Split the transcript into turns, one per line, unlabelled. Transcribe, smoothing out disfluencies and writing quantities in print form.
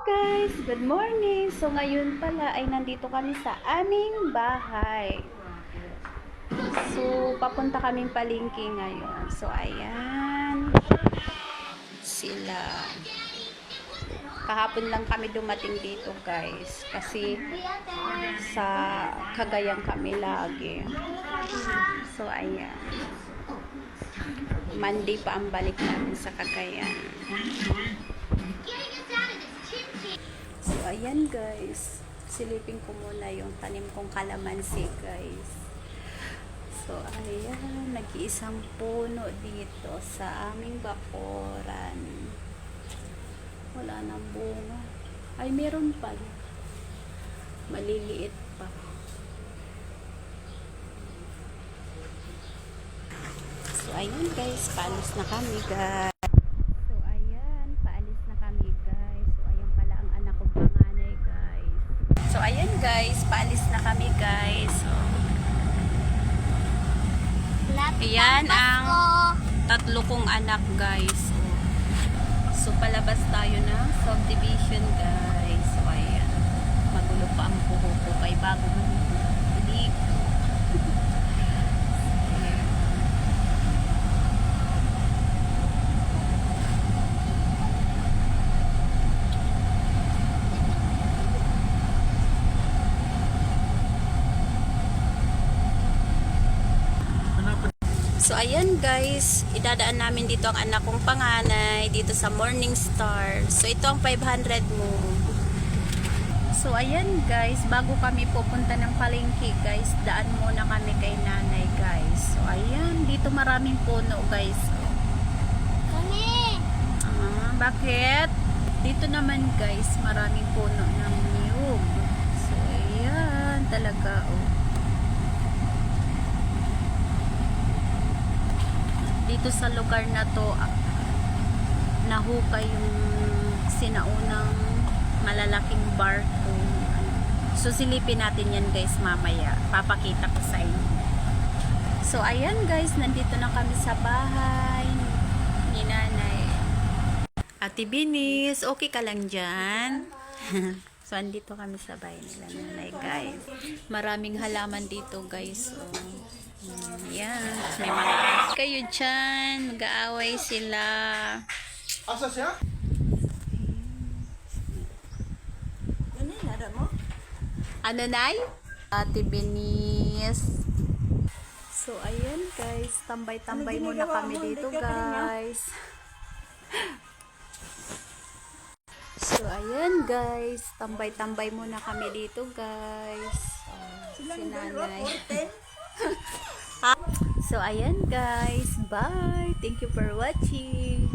Guys, good morning. So ngayon pala ay nandito kami sa aming bahay. So papunta kaming palengke ngayon. So ayan sila. Kahapon lang kami dumating dito, guys, kasi sa Cagayan kami lagi. So ayan. Monday pa ang balik namin sa Cagayan. So, ayan guys. Silipin ko muna yung tanim kong kalamansi, guys. So, ayan. Nag-iisang puno dito sa aming bakuran. Wala nang bunga. Ay, meron pala. Maliliit pa. So, ayan guys. Paalis na kami, guys. So, ayan guys, paalis na kami guys. So, ayan ang tatlo kong anak guys. So, palabas tayo ng subdivision guys. So, ayan. Magulo pa ang buho ko kay bago hindi. So, ayan guys, idadaan namin dito ang anak kong panganay, dito sa Morning Star. So, ito ang 500 mo. So, ayan guys, bago kami pupunta ng palengke guys, daan muna kami kay nanay guys. So, ayan, dito maraming puno guys.
Kami!
Bakit? Dito naman guys, maraming puno ng niyog. So, ayan, talaga dito sa lugar na to nahukay yung sinaunang malalaking barko. So silipin natin yan guys mamaya, papakita ko sa inyo. So ayan guys, nandito na kami sa bahay ni nanay. Ate Binis, okay ka lang dyan? So andito kami sa bahay nila nanay guys. Maraming halaman dito guys. Yan. May mga kayo dyan. Mag-aaway sila.
Asa siya?
Ano, Nay? Ate Benis. So, ayan guys. Tambay-tambay muna kami dito guys. So, ayan guys. Tambay-tambay muna kami dito guys. Si nanay. So, ayan guys. Bye. Thank you for watching.